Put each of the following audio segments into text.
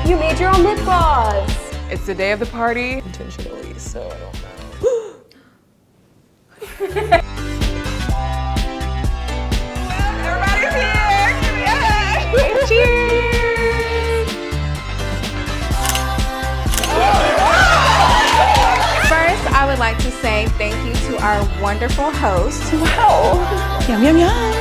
You made your own lip gloss. It's the day of the party. Intentionally, so I don't know. Everybody's here! Yay! Cheers! First, I would like to say thank you to our wonderful host. Wow! Yum, yum, yum!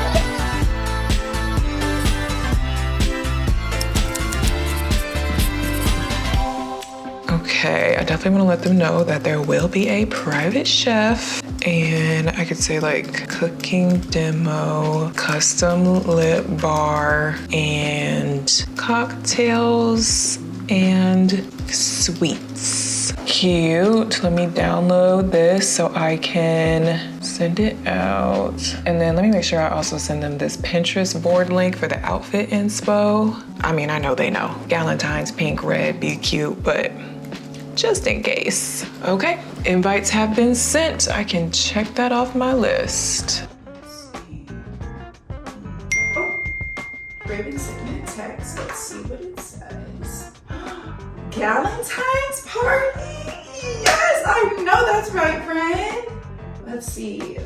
Okay, I definitely want to let them know that there will be a private chef, and I could say like cooking demo, custom lip bar, and cocktails and sweets. Cute. Let me download this so I can send it out. And then let me make sure I also send them this Pinterest board link for the outfit inspo. I mean, I know they know. Galentine's pink, red, be cute, but just in case. Okay, invites have been sent. I can check that off my list. Oh, Raven sent me a text. Let's see what it says. Galentine's party? Yes, I know that's right, friend. Let's see.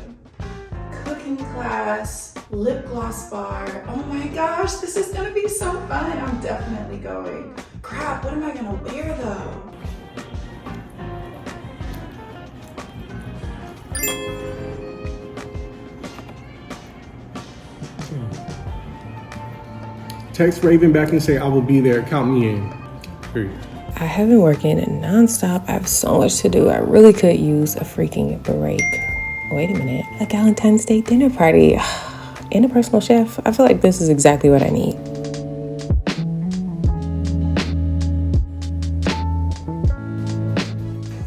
Cooking class, lip gloss bar. Oh my gosh, this is gonna be so fun. I'm definitely going. Crap, what am I gonna wear though? Text Raven back and say, I will be there, count me in. Period. I have been working nonstop. I have so much to do. I really could use a freaking break. Wait a minute, a Galentine's Day dinner party and a personal chef. I feel like this is exactly what I need.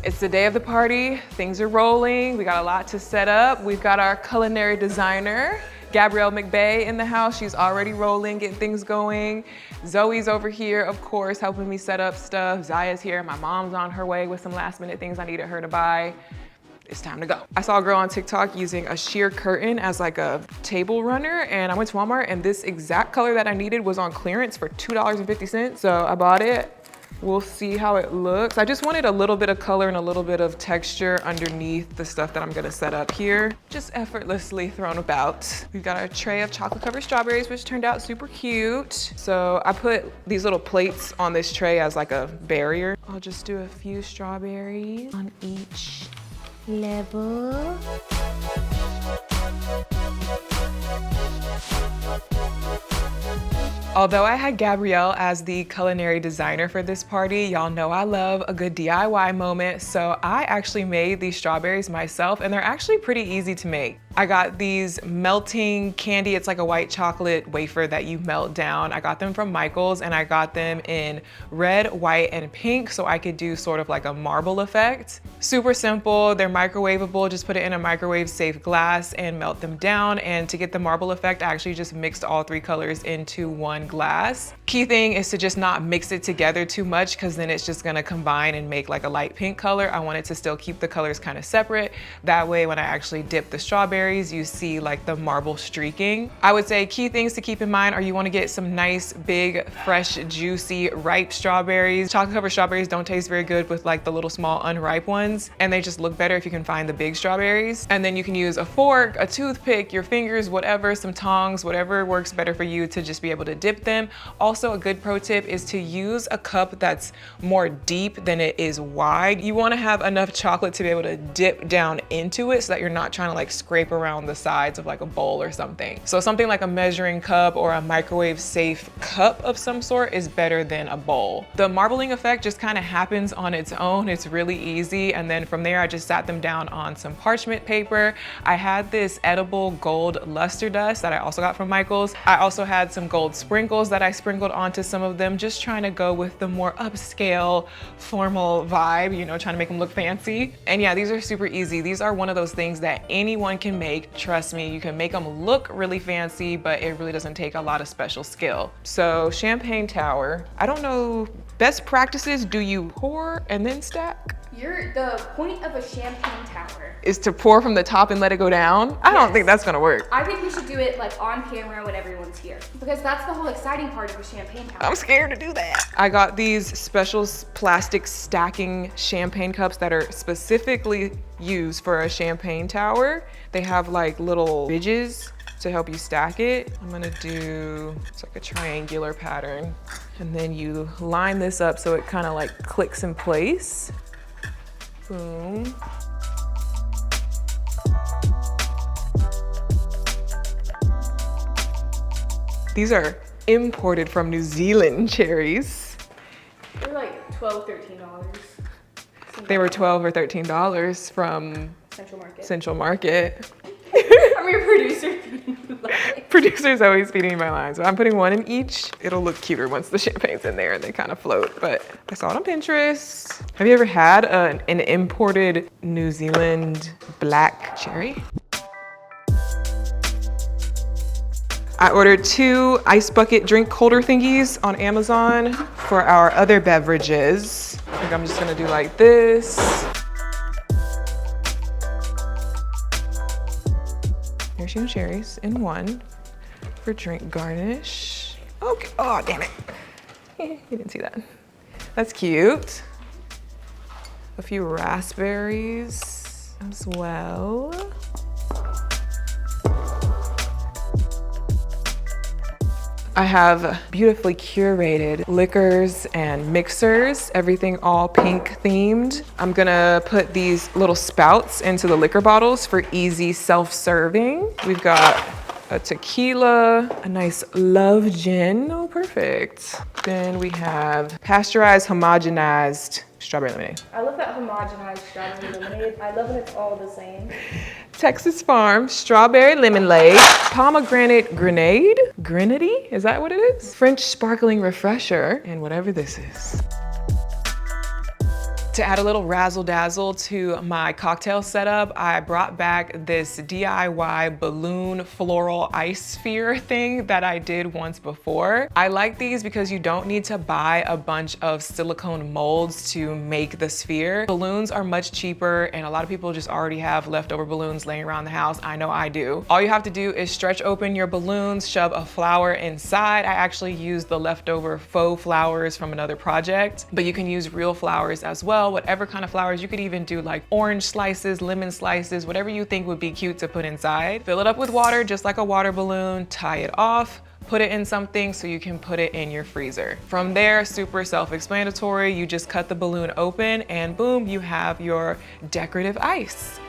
It's the day of the party. Things are rolling. We got a lot to set up. We've got our culinary designer, Gabrielle McBay, in the house. She's already rolling, getting things going. Zoe's over here, of course, helping me set up stuff. Ziya's here. My mom's on her way with some last minute things I needed her to buy. It's time to go. I saw a girl on TikTok using a sheer curtain as like a table runner, and I went to Walmart and this exact color that I needed was on clearance for $2.50. So I bought it. We'll see how it looks. I just wanted a little bit of color and a little bit of texture underneath the stuff that I'm gonna set up here. Just effortlessly thrown about. We've got our tray of chocolate covered strawberries, which turned out super cute. So I put these little plates on this tray as like a barrier. I'll just do a few strawberries on each level. Although I had Gabrielle as the culinary designer for this party, y'all know I love a good DIY moment, so I actually made these strawberries myself, and they're actually pretty easy to make. I got these melting candy. It's like a white chocolate wafer that you melt down. I got them from Michael's, and I got them in red, white, and pink, so I could do sort of like a marble effect. Super simple. They're microwavable. Just put it in a microwave safe glass and melt them down. And to get the marble effect, I actually just mixed all three colors into one glass. Key thing is to just not mix it together too much, because then it's just gonna combine and make like a light pink color. I wanted to still keep the colors kind of separate. That way, when I actually dip the strawberries, you see like the marble streaking. I would say key things to keep in mind are you want to get some nice, big, fresh, juicy, ripe strawberries. Chocolate covered strawberries don't taste very good with like the little small unripe ones, and they just look better if you can find the big strawberries. And then you can use a fork, a toothpick, your fingers, whatever, some tongs, whatever works better for you to just be able to dip them. Also, a good pro tip is to use a cup that's more deep than it is wide. You want to have enough chocolate to be able to dip down into it so that you're not trying to like scrape around the sides of like a bowl or something. So something like a measuring cup or a microwave safe cup of some sort is better than a bowl. The marbling effect just kind of happens on its own. It's really easy. And then from there, I just sat them down on some parchment paper. I had this edible gold luster dust that I also got from Michael's. I also had some gold sprinkles that I sprinkled onto some of them, just trying to go with the more upscale, formal vibe, you know, trying to make them look fancy. And yeah, these are super easy. These are one of those things that anyone can make. Trust me, you can make them look really fancy, but it really doesn't take a lot of special skill. So champagne tower, I don't know, best practices, do you pour and then stack? The point of a champagne tower is to pour from the top and let it go down. I don't think that's gonna work. I think we should do it like on camera when everyone's here, because that's the whole exciting part of a champagne tower. I'm scared to do that. I got these special plastic stacking champagne cups that are specifically used for a champagne tower. They have like little ridges to help you stack it. I'm gonna do, it's like a triangular pattern. And then you line this up so it kind of like clicks in place. Boom. These are imported from New Zealand cherries. They're like $12, $13. They were $12 or $13 from Central Market. I'm your producer. Producer's always feeding me my lines. So I'm putting one in each. It'll look cuter once the champagne's in there and they kind of float. But I saw it on Pinterest. Have you ever had an imported New Zealand black cherry? I ordered 2 ice bucket drink holder thingies on Amazon for our other beverages. I think I'm just gonna do like this. Maraschino cherries in one for drink garnish. Okay, oh damn it. You didn't see that. That's cute. A few raspberries as well. I have beautifully curated liquors and mixers, everything all pink themed. I'm gonna put these little spouts into the liquor bottles for easy self-serving. We've got a tequila, a nice love gin, oh perfect. Then we have pasteurized, homogenized strawberry lemonade. I love that homogenized strawberry lemonade. I love when it's all the same. Texas Farm strawberry lemonade, pomegranate grenade, grenady, is that what it is? French sparkling refresher, and whatever this is. To add a little razzle dazzle to my cocktail setup, I brought back this DIY balloon floral ice sphere thing that I did once before. I like these because you don't need to buy a bunch of silicone molds to make the sphere. Balloons are much cheaper and a lot of people just already have leftover balloons laying around the house. I know I do. All you have to do is stretch open your balloons, shove a flower inside. I actually used the leftover faux flowers from another project, but you can use real flowers as well. Whatever kind of flowers. You could even do like orange slices, lemon slices, whatever you think would be cute to put inside. Fill it up with water, just like a water balloon, tie it off, put it in something so you can put it in your freezer. From there, super self-explanatory. You just cut the balloon open and boom, you have your decorative ice.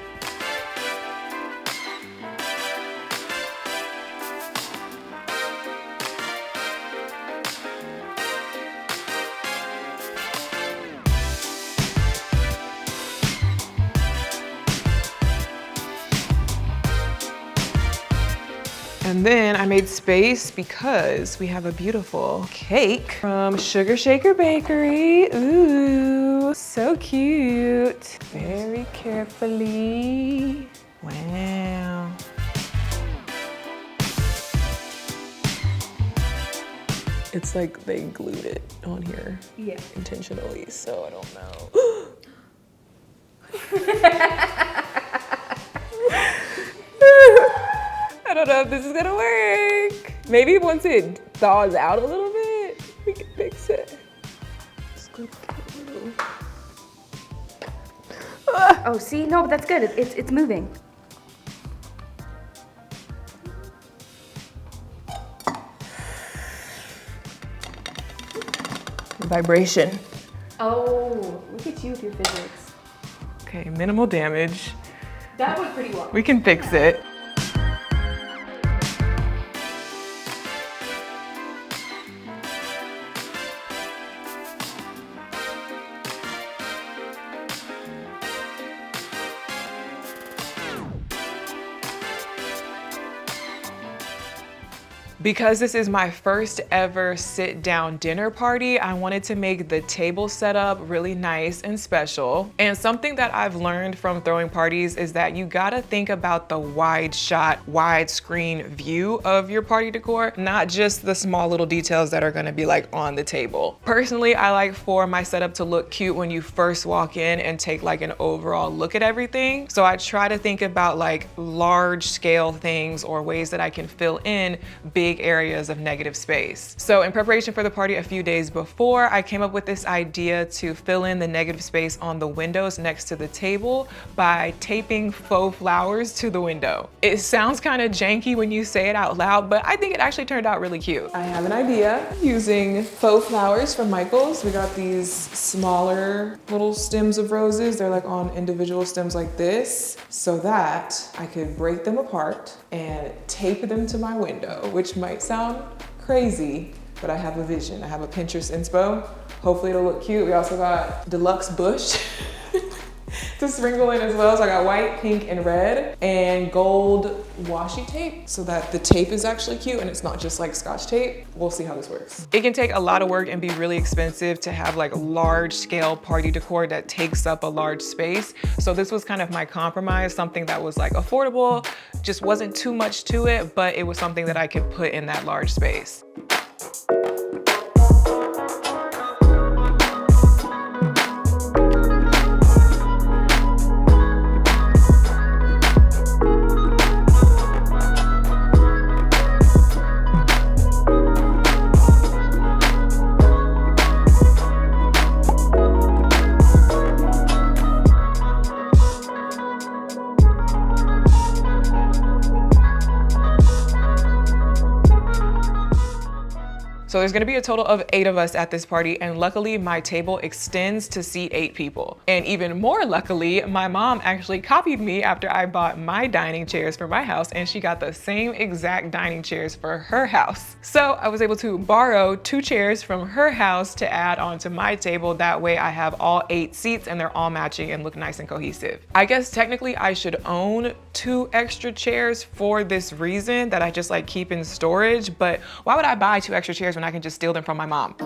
And then I made space because we have a beautiful cake from Sugar Shaker Bakery. Ooh, so cute. Very carefully. Wow. It's like they glued it on here intentionally, so I don't know. I don't know if this is gonna work. Maybe once it thaws out a little bit, we can fix it. Just go through. Oh, see? No, but that's good. It's moving. Vibration. Oh, look at you with your physics. Okay, minimal damage. That went pretty well. We can fix it. Because this is my first ever sit down dinner party, I wanted to make the table setup really nice and special. And something that I've learned from throwing parties is that you gotta think about the wide shot, widescreen view of your party decor, not just the small little details that are gonna be like on the table. Personally, I like for my setup to look cute when you first walk in and take like an overall look at everything. So I try to think about like large scale things or ways that I can fill in big areas of negative space. So in preparation for the party a few days before, I came up with this idea to fill in the negative space on the windows next to the table by taping faux flowers to the window. It sounds kind of janky when you say it out loud, but I think it actually turned out really cute. I have an idea using faux flowers from Michael's. We got these smaller little stems of roses. They're like on individual stems like this, so that I could break them apart and tape them to my window, which might sound crazy, but I have a vision. I have a Pinterest inspo. Hopefully it'll look cute. We also got deluxe bush to sprinkle in as well. So I got white, pink, and red, and gold washi tape so that the tape is actually cute and it's not just like Scotch tape. We'll see how this works. It can take a lot of work and be really expensive to have like large scale party decor that takes up a large space. So this was kind of my compromise, something that was like affordable, just wasn't too much to it, but it was something that I could put in that large space. So there's gonna be a total of 8 of us at this party, and luckily my table extends to seat 8 people. And even more luckily, my mom actually copied me after I bought my dining chairs for my house, and she got the same exact dining chairs for her house. So I was able to borrow 2 chairs from her house to add onto my table. That way I have all 8 seats and they're all matching and look nice and cohesive. I guess technically I should own 2 extra chairs for this reason that I just like keep in storage, but why would I buy 2 extra chairs when I can just steal them from my mom?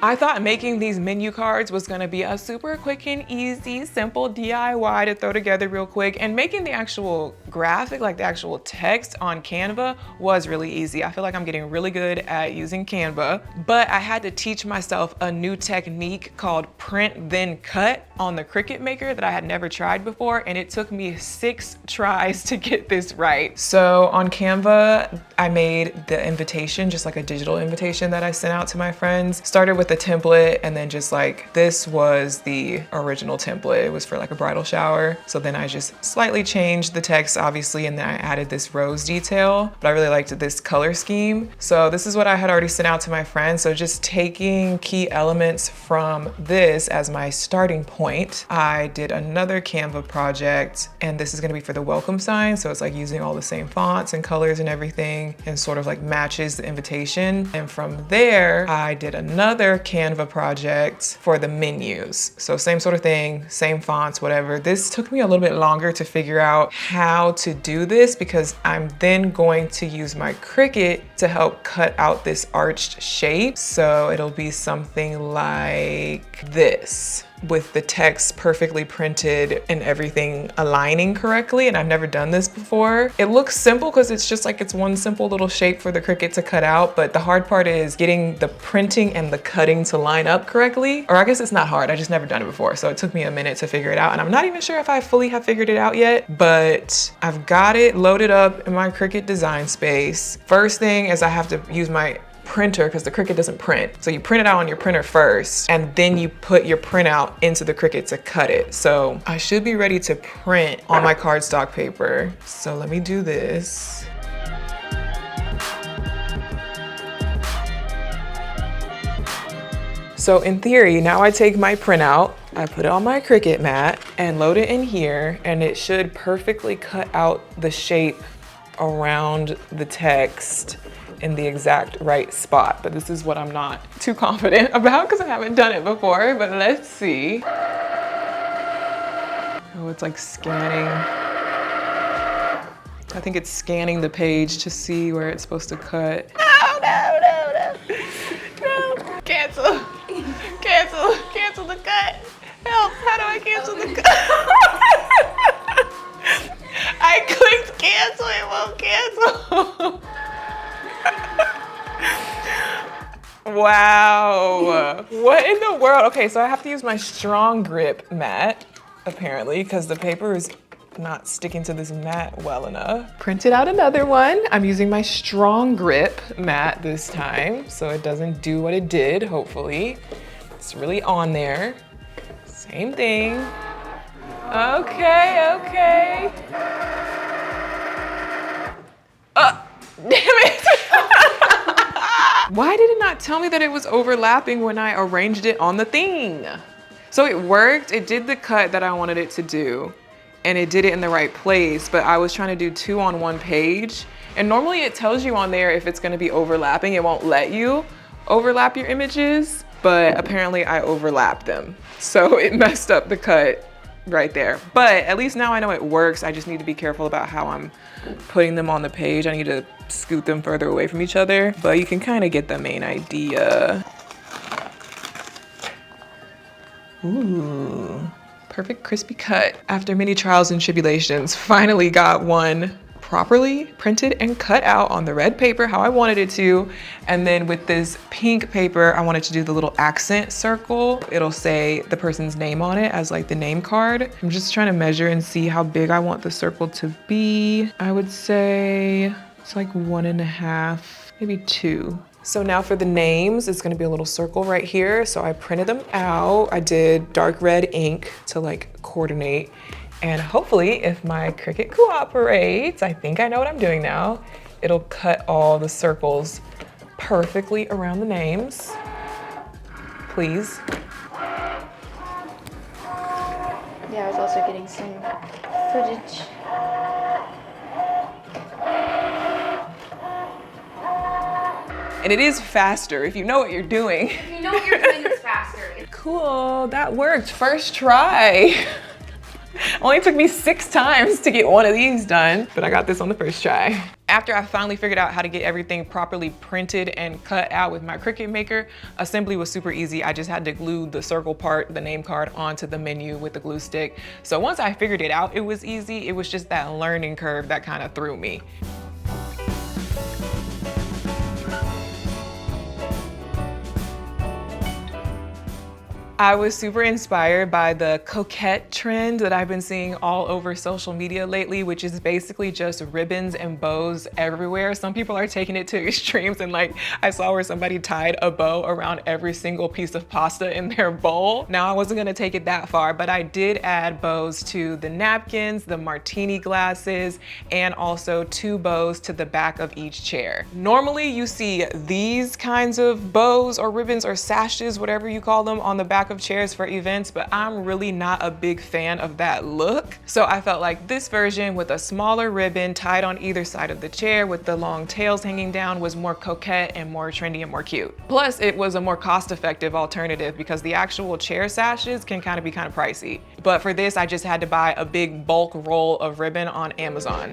I thought making these menu cards was gonna be a super quick and easy, simple DIY to throw together real quick, and making the actual graphic, like the actual text on Canva, was really easy. I feel like I'm getting really good at using Canva, but I had to teach myself a new technique called print then cut on the Cricut Maker that I had never tried before, and it took me 6 tries to get this right. So on Canva, I made the invitation, just like a digital invitation that I sent out to my friends. Started with the template, and then just like, this was the original template. It was for like a bridal shower. So then I just slightly changed the text, obviously, and then I added this rose detail, but I really liked this color scheme. So this is what I had already sent out to my friends. So just taking key elements from this as my starting point, I did another Canva project, and this is gonna be for the welcome sign. So it's like using all the same fonts and colors and everything, and sort of like matches the invitation. And from there, I did another Canva project for the menus. So same sort of thing, same fonts, whatever. This took me a little bit longer to figure out how to do this because I'm then going to use my Cricut to help cut out this arched shape. So it'll be something like this, with the text perfectly printed and everything aligning correctly. And I've never done this before. It looks simple because it's just like, it's one simple little shape for the Cricut to cut out. But the hard part is getting the printing and the cutting to line up correctly. Or I guess it's not hard, I just never done it before. So it took me a minute to figure it out. And I'm not even sure if I fully have figured it out yet, but I've got it loaded up in my Cricut design space. First thing is I have to use my printer because the Cricut doesn't print. So you print it out on your printer first, and then you put your printout into the Cricut to cut it. So I should be ready to print on my cardstock paper. So let me do this. So in theory, now I take my printout, I put it on my Cricut mat and load it in here, and it should perfectly cut out the shape around the text in the exact right spot. But this is what I'm not too confident about because I haven't done it before, but let's see. Oh, it's like scanning. I think it's scanning the page to see where it's supposed to cut. No. Cancel. Cancel the cut. Help, how do I cancel the cut? I clicked cancel, it won't cancel. Wow, what in the world? Okay, so I have to use my strong grip mat, apparently, because the paper is not sticking to this mat well enough. Printed out another one. I'm using my strong grip mat this time, so it doesn't do what it did, hopefully. It's really on there. Same thing. Okay. Damn it. Why did it not tell me that it was overlapping when I arranged it on the thing? So it worked, it did the cut that I wanted it to do, and it did it in the right place, but I was trying to do 2 on 1 page. And normally it tells you on there if it's gonna be overlapping, it won't let you overlap your images, but apparently I overlapped them. So it messed up the cut right there. But at least now I know it works. I just need to be careful about how I'm putting them on the page. I need to scoot them further away from each other, but you can kind of get the main idea. Ooh, perfect crispy cut. After many trials and tribulations, finally got one properly printed and cut out on the red paper how I wanted it to. And then with this pink paper, I wanted to do the little accent circle. It'll say the person's name on it as like the name card. I'm just trying to measure and see how big I want the circle to be. I would say it's like 1.5, maybe 2. So now for the names, it's gonna be a little circle right here. So I printed them out. I did dark red ink to like coordinate. And hopefully if my Cricut cooperates, I think I know what I'm doing now, it'll cut all the circles perfectly around the names. Please. Yeah, I was also getting some footage. And it is faster if you know what you're doing. If you know what you're doing, it's faster. Cool, that worked, first try. Only took me 6 times to get one of these done, but I got this on the first try. After I finally figured out how to get everything properly printed and cut out with my Cricut Maker, assembly was super easy. I just had to glue the circle part, the name card, onto the menu with the glue stick. So once I figured it out, it was easy. It was just that learning curve that kind of threw me. I was super inspired by the Coquette trend that I've been seeing all over social media lately, which is basically just ribbons and bows everywhere. Some people are taking it to extremes, and like I saw where somebody tied a bow around every single piece of pasta in their bowl. Now I wasn't gonna take it that far, but I did add bows to the napkins, the martini glasses, and also 2 bows to the back of each chair. Normally you see these kinds of bows or ribbons or sashes, whatever you call them, on the back of chairs for events, but I'm really not a big fan of that look. So I felt like this version with a smaller ribbon tied on either side of the chair with the long tails hanging down was more coquette and more trendy and more cute. Plus it was a more cost-effective alternative because the actual chair sashes can kind of be kind of pricey. But for this, I just had to buy a big bulk roll of ribbon on Amazon.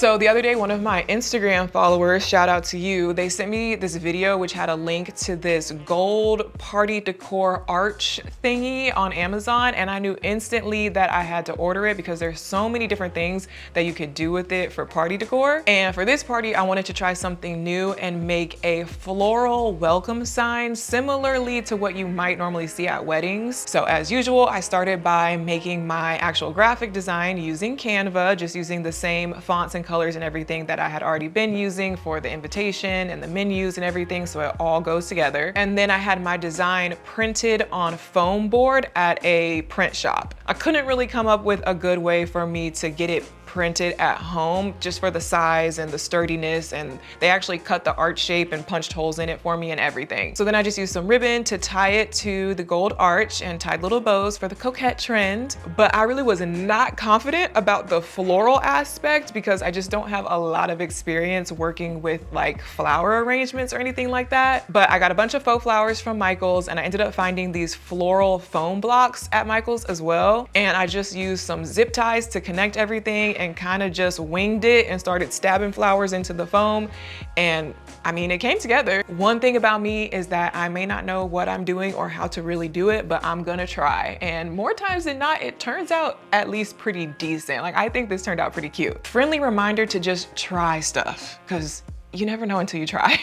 So the other day, one of my Instagram followers, shout out to you, they sent me this video which had a link to this gold party decor arch thingy on Amazon, and I knew instantly that I had to order it because there's so many different things that you could do with it for party decor. And for this party, I wanted to try something new and make a floral welcome sign similarly to what you might normally see at weddings. So as usual, I started by making my actual graphic design using Canva, just using the same fonts and colors and everything that I had already been using for the invitation and the menus and everything, so it all goes together. And then I had my design printed on foam board at a print shop. I couldn't really come up with a good way for me to get it printed at home just for the size and the sturdiness, and they actually cut the arch shape and punched holes in it for me and everything. So then I just used some ribbon to tie it to the gold arch and tied little bows for the coquette trend. But I really was not confident about the floral aspect because I just don't have a lot of experience working with like flower arrangements or anything like that. But I got a bunch of faux flowers from Michael's, and I ended up finding these floral foam blocks at Michael's as well. And I just used some zip ties to connect everything and kind of just winged it and started stabbing flowers into the foam. And I mean, it came together. One thing about me is that I may not know what I'm doing or how to really do it, but I'm gonna try. And more times than not, it turns out at least pretty decent. Like, I think this turned out pretty cute. Friendly reminder to just try stuff, because you never know until you try.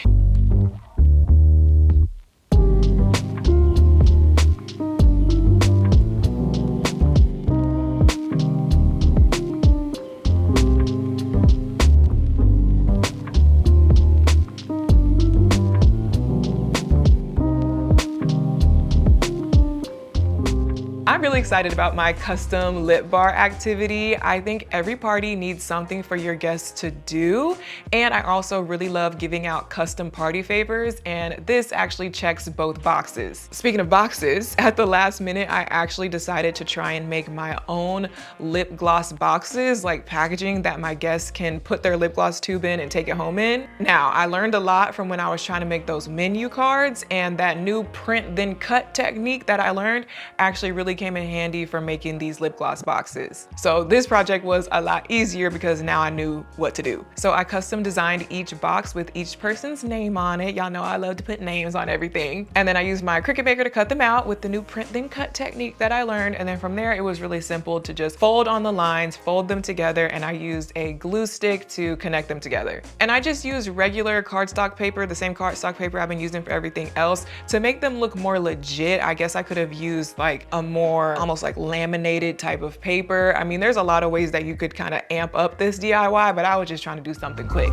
I'm really excited about my custom lip bar activity. I think every party needs something for your guests to do. And I also really love giving out custom party favors, and this actually checks both boxes. Speaking of boxes, at the last minute, I actually decided to try and make my own lip gloss boxes, like packaging that my guests can put their lip gloss tube in and take it home in. Now, I learned a lot from when I was trying to make those menu cards, and that new print then cut technique that I learned actually really came in handy for making these lip gloss boxes. So this project was a lot easier because now I knew what to do. So I custom designed each box with each person's name on it. Y'all know I love to put names on everything. And then I used my Cricut Maker to cut them out with the new print then cut technique that I learned. And then from there, it was really simple to just fold on the lines, fold them together, and I used a glue stick to connect them together. And I just used regular cardstock paper, the same cardstock paper I've been using for everything else, to make them look more legit. I guess I could have used like a more almost like laminated type of paper. I mean, there's a lot of ways that you could kind of amp up this DIY, but I was just trying to do something quick.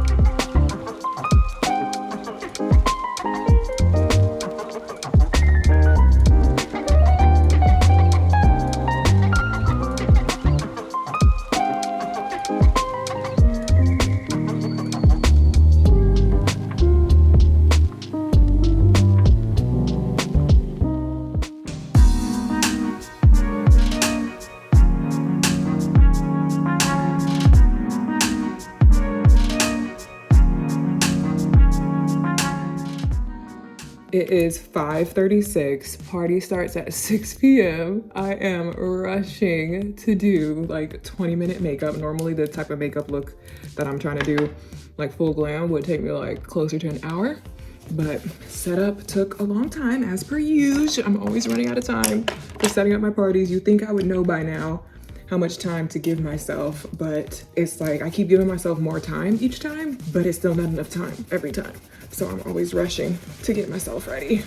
It is 5:36, party starts at 6 p.m. I am rushing to do like 20-minute makeup. Normally the type of makeup look that I'm trying to do, like full glam, would take me like closer to an hour. But setup took a long time as per usual. I'm always running out of time for setting up my parties. You think I would know by now how much time to give myself, but it's like I keep giving myself more time each time, but it's still not enough time every time. So I'm always rushing to get myself ready.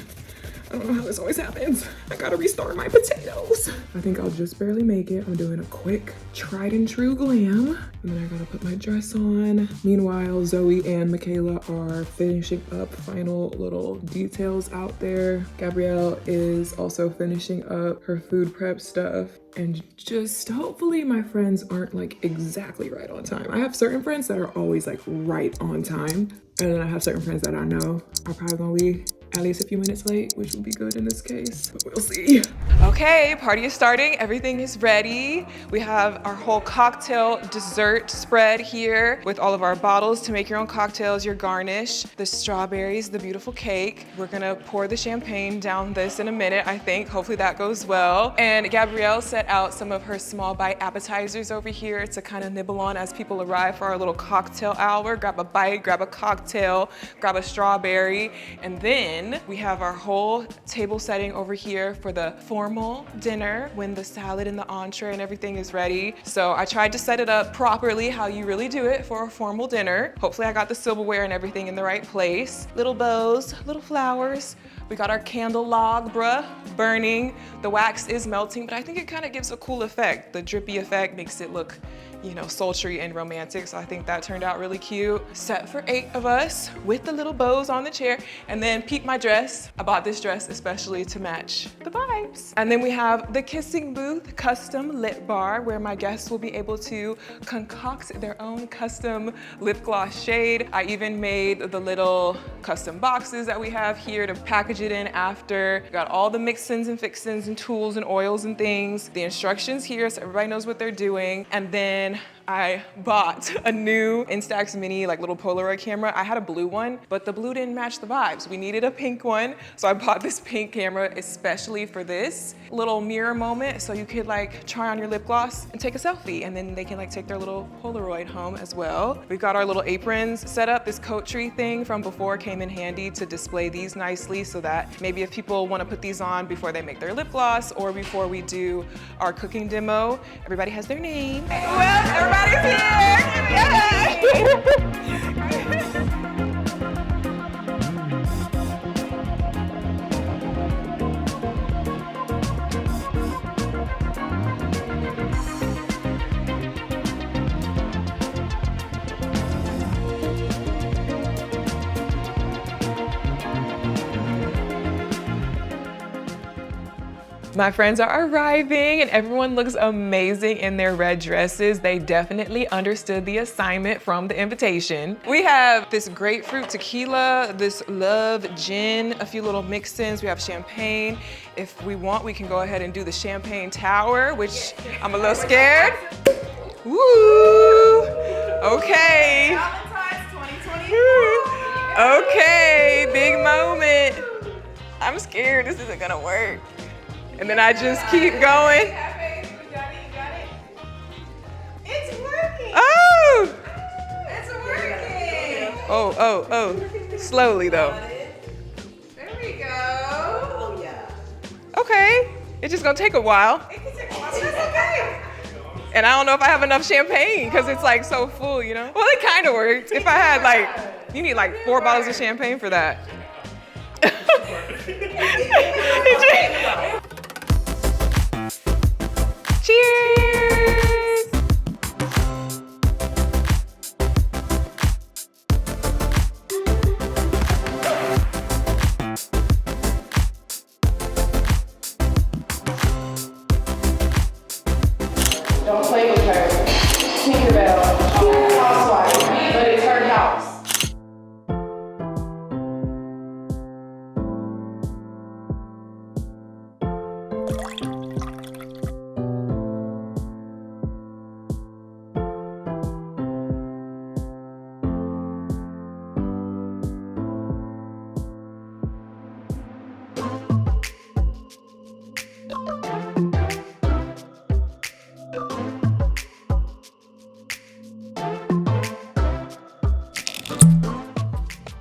I don't know how this always happens. I gotta restart my potatoes. I think I'll just barely make it. I'm doing a quick tried and true glam. And then I gotta put my dress on. Meanwhile, Zoe and Michaela are finishing up final little details out there. Gabrielle is also finishing up her food prep stuff. And just hopefully my friends aren't like exactly right on time. I have certain friends that are always like right on time. And then I have certain friends that I know are probably gonna be at least a few minutes late, which would be good in this case, but we'll see. Okay, party is starting. Everything is ready. We have our whole cocktail dessert spread here with all of our bottles to make your own cocktails, your garnish, the strawberries, the beautiful cake. We're gonna pour the champagne down this in a minute, I think. Hopefully that goes well. And Gabrielle set out some of her small bite appetizers over here to kind of nibble on as people arrive for our little cocktail hour. Grab a bite, grab a cocktail, grab a strawberry, and then we have our whole table setting over here for the formal dinner when the salad and the entree and everything is ready. So I tried to set it up properly, how you really do it for a formal dinner. Hopefully I got the silverware and everything in the right place. Little bows, little flowers. We got our candelabra burning. The wax is melting, but I think it kind of gives a cool effect. The drippy effect makes it look, you know, sultry and romantic. So I think that turned out really cute. Set for 8 of us with the little bows on the chair. And then peep my dress. I bought this dress especially to match the vibes. And then we have the kissing booth custom lip bar where my guests will be able to concoct their own custom lip gloss shade. I even made the little custom boxes that we have here to package it in after. Got all the mix-ins and fix-ins and tools and oils and things. The instructions here so everybody knows what they're doing. And then I bought a new Instax Mini like little Polaroid camera. I had a blue one, but the blue didn't match the vibes. We needed a pink one. So I bought this pink camera especially for this little mirror moment. So you could like try on your lip gloss and take a selfie, and then they can like take their little Polaroid home as well. We've got our little aprons set up. This coat tree thing from before came in handy to display these nicely so that maybe if people want to put these on before they make their lip gloss or before we do our cooking demo, everybody has their name. Well, everybody's here! Yay! My friends are arriving and everyone looks amazing in their red dresses. They definitely understood the assignment from the invitation. We have this grapefruit tequila, this love gin, a few little mix-ins. We have champagne. If we want, we can go ahead and do the champagne tower, which I'm a little scared. Woo! Okay. Valentine's 2020. Okay, big moment. I'm scared this isn't gonna work. And then I just keep going. You got it. It's working. Oh! It's working. Oh. Slowly though. There we go. Oh yeah. Okay. It's just gonna take a while. It can take a while, but that's okay. And I don't know if I have enough champagne because it's like so full, you know? Well, it kind of worked. If I had like, you need like 4 bottles of champagne for that. Cheers! Don't play with her. Tinkerbell. Housewife. But it's her house.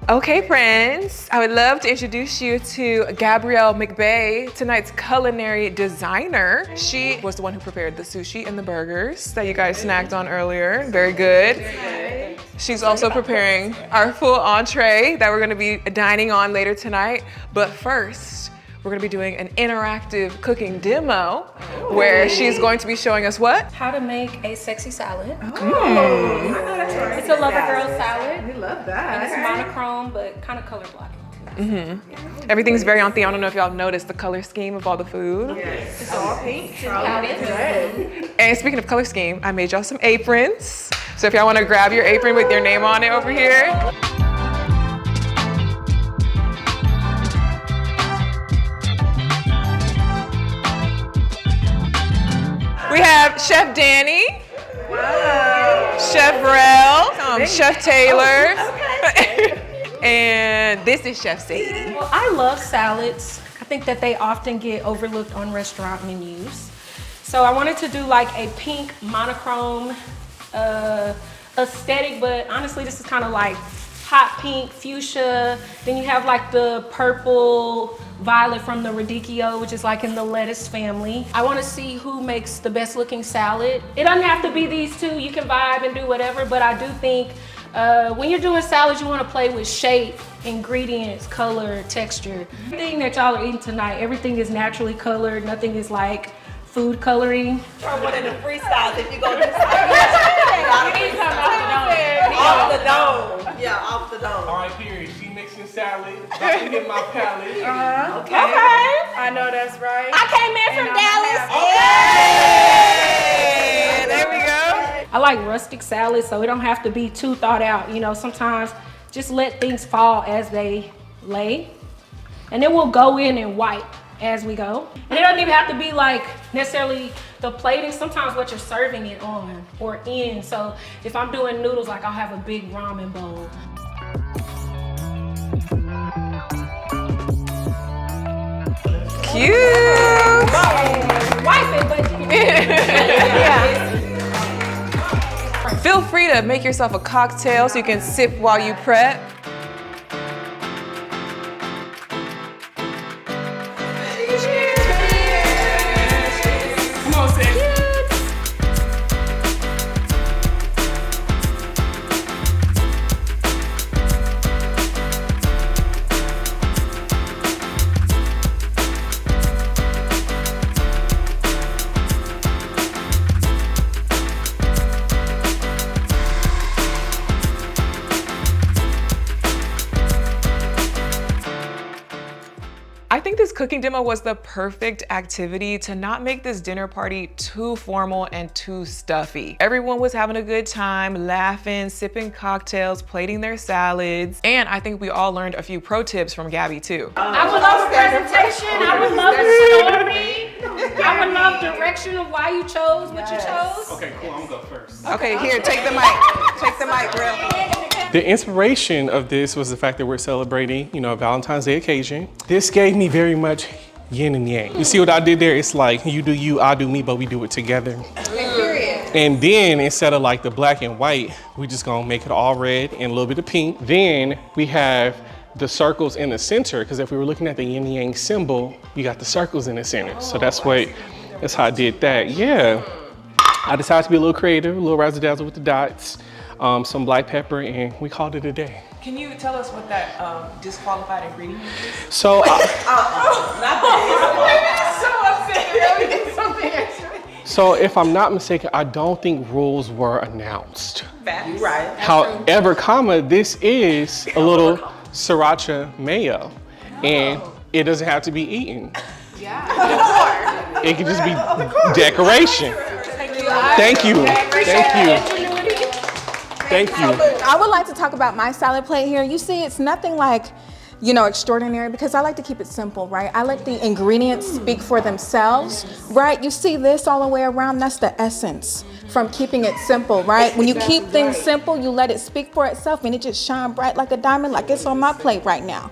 Okay, friends, I would love to introduce you to Gabrielle McBay, tonight's culinary designer. She was the one who prepared the sushi and the burgers that you guys snacked on earlier. Very good. She's also preparing our full entree that we're gonna be dining on later tonight. But first, we're gonna be doing an interactive cooking demo where she's going to be showing us what? How to make a sexy salad. It's a lover girl salad. We love And that. it's monochrome, but kind of color blocking. Everything's very on theme. I don't know if y'all noticed the color scheme of all the food. It's all pink. And speaking of color scheme, I made y'all some aprons. So if y'all wanna grab your apron with your name on it over here. Chef Danny. Wow. Chef Rel. Chef Taylor. And this is Chef Sadie. Well, I love salads. I think that they often get overlooked on restaurant menus. So I wanted to do like a pink monochrome aesthetic, but honestly, this is kind of like hot pink, fuchsia. Then you have like the purple violet from the radicchio, which is like in the lettuce family. I want to see who makes the best looking salad. It doesn't have to be these two. You can vibe and do whatever, but I do think when you're doing salads, you want to play with shape, ingredients, color, texture. Everything that y'all are eating tonight, everything is naturally colored. Nothing is like food coloring. Or one of the freestyles if you go to off the dome. Yeah, off the dome. All right, period. She mixing salad. About to hit my palate. Okay. I know that's right. I came in from Dallas. Hey, there we go. I like rustic salads, so it don't have to be too thought out. You know, sometimes just let things fall as they lay, and then we'll go in and wipe as we go. And it doesn't even have to be like necessarily the plating, sometimes what you're serving it on or in. So if I'm doing noodles, like I'll have a big ramen bowl. Cute. Wipe it, but yeah. Feel free to make yourself a cocktail so you can sip while you prep. I think this cooking demo was the perfect activity to not make this dinner party too formal and too stuffy. Everyone was having a good time, laughing, sipping cocktails, plating their salads, and I think we all learned a few pro tips from Gabby too. I would love a presentation, I would love a story, I would love direction of why you chose what you chose. Okay, cool. I'm gonna go first. Okay, here, take the mic. Take the mic, real. The inspiration of this was the fact that we're celebrating, a Valentine's Day occasion. This gave me very much yin and yang. You see what I did there? It's like you do you, I do me, but we do it together. And then instead of like the black and white, we just gonna make it all red and a little bit of pink. Then we have the circles in the center, because if we were looking at the yin and yang symbol, you got the circles in the center. So that's how I did that. Yeah. I decided to be a little creative, a little razzle-dazzle with the dots, some black pepper, and we called it a day. Can you tell us what that disqualified ingredient is? So, so if I'm not mistaken, I don't think rules were announced. You're right. However, this is a little sriracha mayo, and it doesn't have to be eaten. Yeah. It can just be decoration. Thank you. Thank you. Thank you. I would like to talk about my salad plate here. You see, it's nothing like, extraordinary, because I like to keep it simple, right? I let the ingredients speak for themselves, right? You see this all the way around, that's the essence from keeping it simple, right? When you keep things simple, you let it speak for itself, and it just shine bright like a diamond, like it's on my plate right now.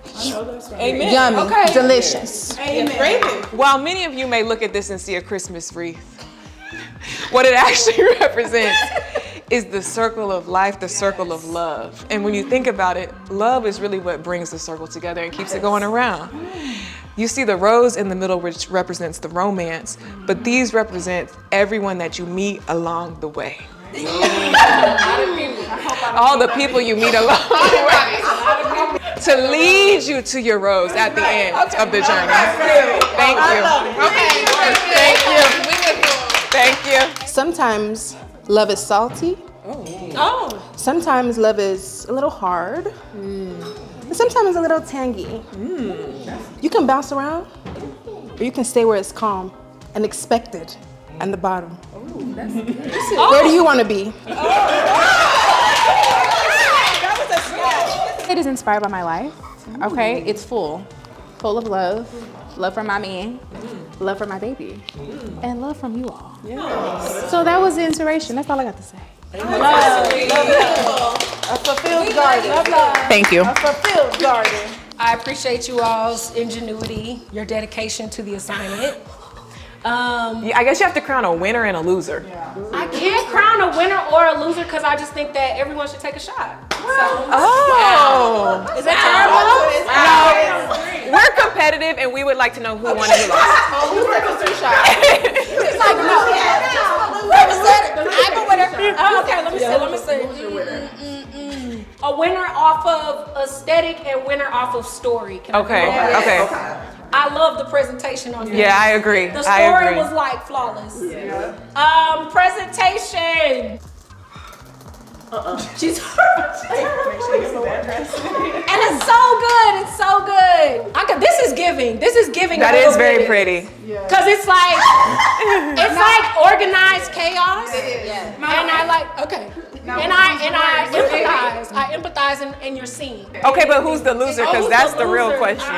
Amen. Yummy, Okay. delicious. Amen. While many of you may look at this and see a Christmas wreath, what it actually represents is the circle of life, the circle of love. And when you think about it, love is really what brings the circle together and keeps it going around. You see the rose in the middle, which represents the romance, but these represent everyone that you meet along the way. All the people you meet along the way to lead you to your rose at the end of the journey. Thank you. Thank you. Thank you. Sometimes love is salty. Oh. Sometimes love is a little hard. And sometimes a little tangy. You can bounce around, or you can stay where it's calm and expected at the bottom. Where do you want to be? It is inspired by my life. Okay, it's full of love from my man. love for my baby, and love from you all. Yes. So that was the inspiration. That's all I got to say. Love. A fulfilled garden. Thank you. A fulfilled garden. I appreciate you all's ingenuity, your dedication to the assignment. I guess you have to crown a winner and a loser. I can't crown a winner or a loser because I just think that everyone should take a shot. Oh. Is that terrible? No. We're competitive and we would like to know who won and who lost. Who's taking 2 shots? It's like, no. I'm a winner. Oh, okay, let me see. A winner off of aesthetic and winner off of story. Can I do that? Okay. I love the presentation on this. Yeah, I agree. The story was like flawless. Yeah. Presentation. She's and it's so good. It's so good. This is giving. That is very pretty. Cause it's like organized chaos. And I like and I empathize. I empathize in your scene. Okay, but who's the loser? Because that's the real question.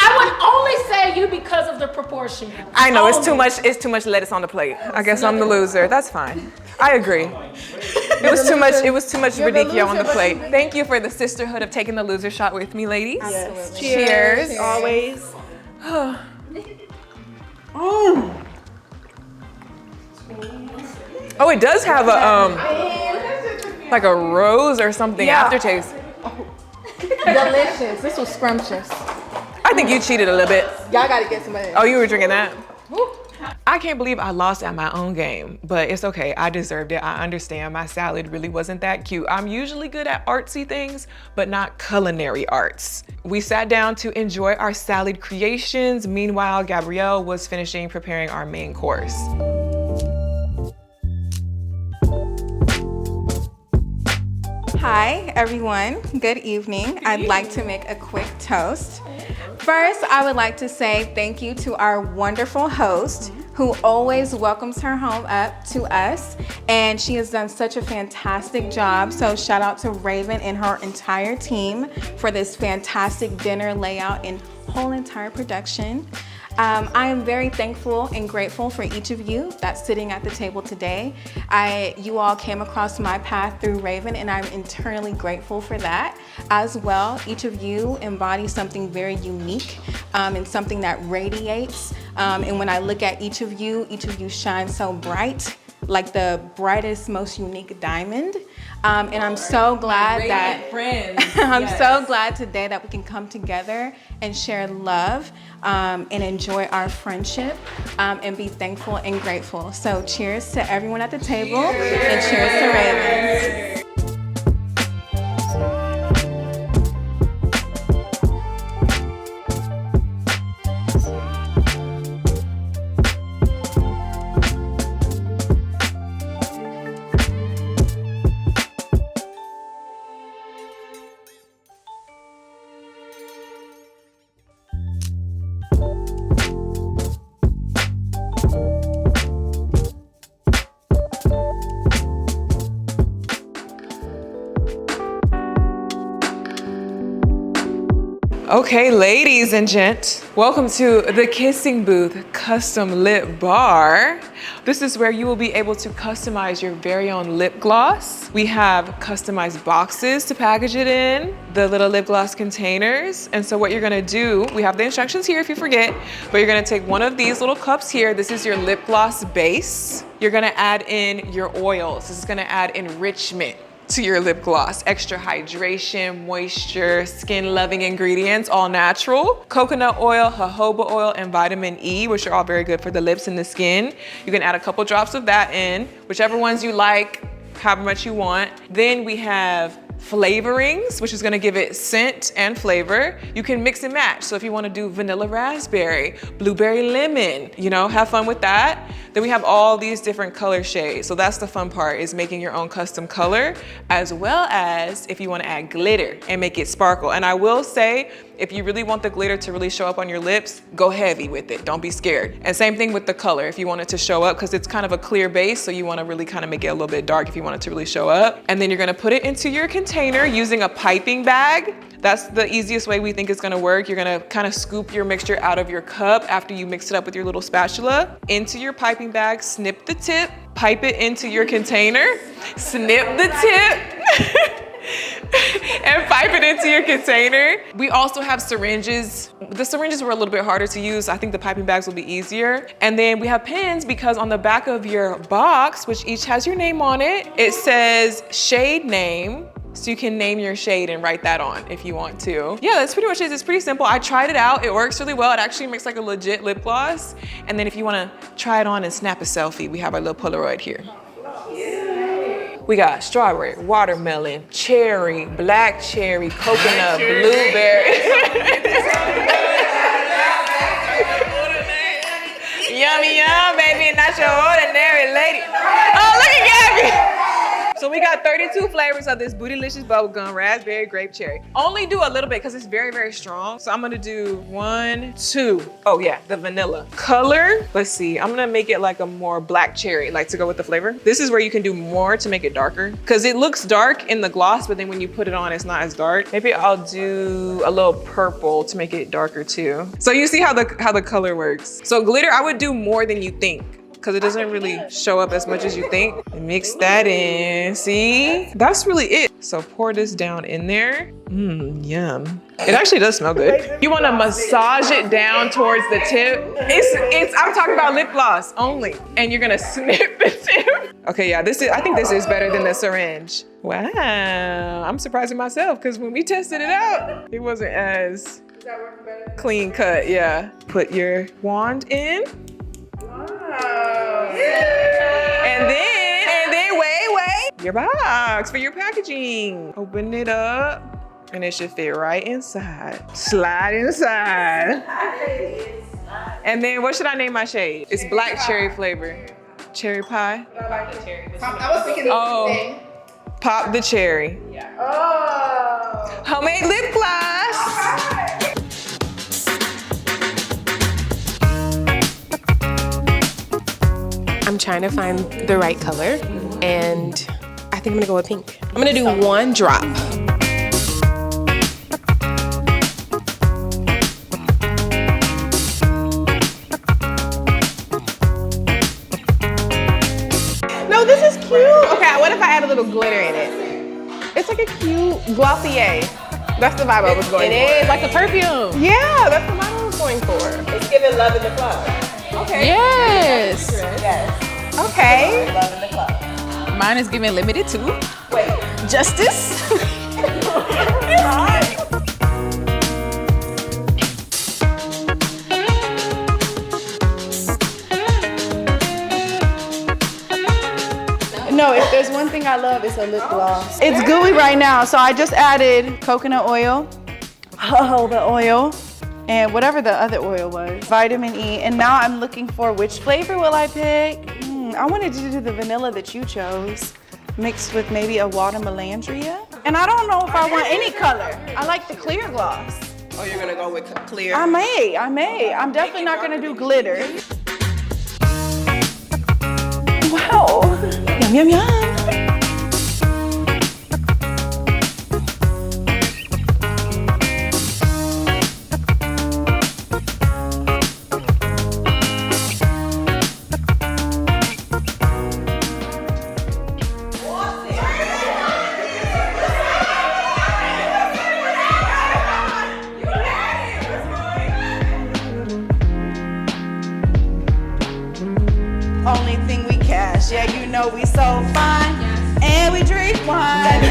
I would only say you because of the proportion. I know it's too much. It's too much lettuce on the plate. I guess I'm the loser. That's fine. I agree. It was too much. It was too much radicchio on the plate. Thank you for the sisterhood of taking the loser shot with me, ladies. Yes. Cheers. Always. Oh, it does have a like a rose or something aftertaste. Delicious. This was scrumptious. I think you cheated a little bit. Y'all gotta get some of this. Oh, you were drinking that? I can't believe I lost at my own game, but it's okay. I deserved it. I understand my salad really wasn't that cute. I'm usually good at artsy things, but not culinary arts. We sat down to enjoy our salad creations. Meanwhile, Gabrielle was finishing preparing our main course. Hi, everyone. Good evening. I'd like to make a quick toast. First, I would like to say thank you to our wonderful host who always welcomes her home up to us, and she has done such a fantastic job. So shout out to Raven and her entire team for this fantastic dinner layout and whole entire production. I am very thankful and grateful for each of you that's sitting at the table today. You all came across my path through Raven, and I'm eternally grateful for that. As well, each of you embody something very unique and something that radiates. And when I look at each of you shine so bright, like the brightest, most unique diamond. And I'm so glad so glad today that we can come together and share love and enjoy our friendship and be thankful and grateful. So cheers to everyone at the table and cheers to Raven. Okay, ladies and gents, welcome to the Kissing Booth Custom Lip Bar. This is where you will be able to customize your very own lip gloss. We have customized boxes to package it in, the little lip gloss containers. And so what you're gonna do, we have the instructions here if you forget, but you're gonna take one of these little cups here. This is your lip gloss base. You're gonna add in your oils. This is gonna add enrichment to your lip gloss. Extra hydration, moisture, skin loving ingredients, all natural. Coconut oil, jojoba oil, and vitamin E, which are all very good for the lips and the skin. You can add a couple drops of that in, whichever ones you like, however much you want. Then we have flavorings, which is gonna give it scent and flavor. You can mix and match. So if you wanna do vanilla raspberry, blueberry lemon, you know, have fun with that. Then we have all these different color shades. So that's the fun part, is making your own custom color, as well as if you wanna add glitter and make it sparkle. And I will say, If you really want the glitter to really show up on your lips, go heavy with it. Don't be scared. And same thing with the color. If you want it to show up, because it's kind of a clear base, so you want to really kind of make it a little bit dark if you want it to really show up. And then you're gonna put it into your container using a piping bag. That's the easiest way we think it's gonna work. You're gonna kind of scoop your mixture out of your cup after you mix it up with your little spatula into your piping bag, snip the tip, pipe it into your container, snip the tip, and pipe it into your container. We also have syringes. The syringes were a little bit harder to use. I think the piping bags will be easier. And then we have pens because on the back of your box, which each has your name on it, it says shade name. So you can name your shade and write that on if you want to. Yeah, that's pretty much it. It's pretty simple. I tried it out. It works really well. It actually makes like a legit lip gloss. And then if you wanna try it on and snap a selfie, we have our little Polaroid here. We got strawberry, watermelon, cherry, black cherry, coconut, blueberry. Yummy, yum, baby, not your ordinary lady. Oh, look at Gabby. So we got 32 flavors of this Bootylicious bubblegum, raspberry, grape, cherry. Only do a little bit because it's very, very strong. So I'm gonna do 1, 2. Oh yeah, the vanilla. Color, let's see. I'm gonna make it like a more black cherry, like to go with the flavor. This is where you can do more to make it darker because it looks dark in the gloss, but then when you put it on, it's not as dark. Maybe I'll do a little purple to make it darker too. So you see how the color works. So glitter, I would do more than you think, because it doesn't really show up as much as you think. And mix that in, see? That's really it. So pour this down in there. Yum. It actually does smell good. You wanna massage it down towards the tip. I'm talking about lip gloss only. And you're gonna snip the tip. Okay, yeah, I think this is better than the syringe. Wow, I'm surprised at myself because when we tested it out, it wasn't as clean cut, yeah. Put your wand in. And then wait, your box for your packaging. Open it up and it should fit right inside. Slide inside. And then what should I name my shade? It's black cherry flavor. Cherry pie? I like the cherry. I was thinking the same thing. Pop the cherry. Yeah. Oh. Homemade lip gloss. I'm trying to find the right color, and I think I'm gonna go with pink. I'm gonna do 1 drop. No, this is cute. Okay, what if I add a little glitter in it? It's like a cute Glossier. That's the vibe I was going for. It is like a perfume. Yeah, that's the vibe I was going for. It's giving love in the club. Okay. Yes. Yes. Okay. Love in the club. Mine is giving limited too. Wait. Justice. No, if there's one thing I love, it's a lip gloss. It's gooey right now, so I just added coconut oil, jojoba oil, and whatever the other oil was, vitamin E. And now I'm looking for which flavor will I pick? I wanted to do the vanilla that you chose, mixed with maybe a watermelandria. And I don't know if I want any color. I like the clear gloss. Oh, you're gonna go with clear? I may. I'm definitely not gonna do glitter. Wow. Yum, yum, yum. Only thing we cash, yeah, you know we so fine, and we drink wine.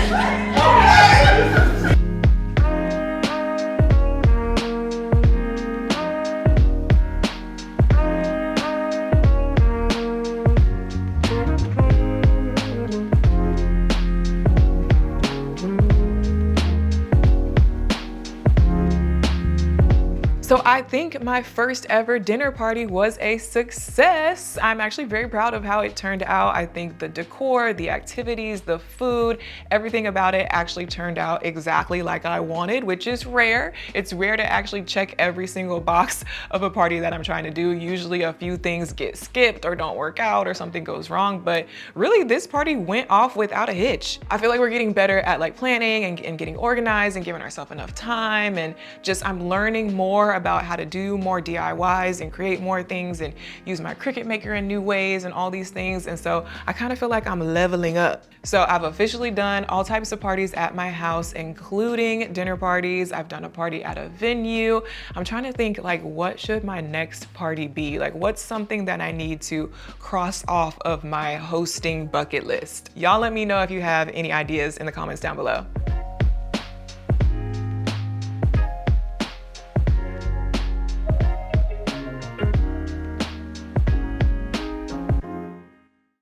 So I think my first ever dinner party was a success. I'm actually very proud of how it turned out. I think the decor, the activities, the food, everything about it actually turned out exactly like I wanted, which is rare. It's rare to actually check every single box of a party that I'm trying to do. Usually a few things get skipped or don't work out or something goes wrong, but really this party went off without a hitch. I feel like we're getting better at like planning and getting organized and giving ourselves enough time, and just I'm learning more about how to do more DIYs and create more things and use my Cricut Maker in new ways and all these things. And so I kind of feel like I'm leveling up. So I've officially done all types of parties at my house, including dinner parties. I've done a party at a venue. I'm trying to think like, what should my next party be? Like, what's something that I need to cross off of my hosting bucket list? Y'all let me know if you have any ideas in the comments down below.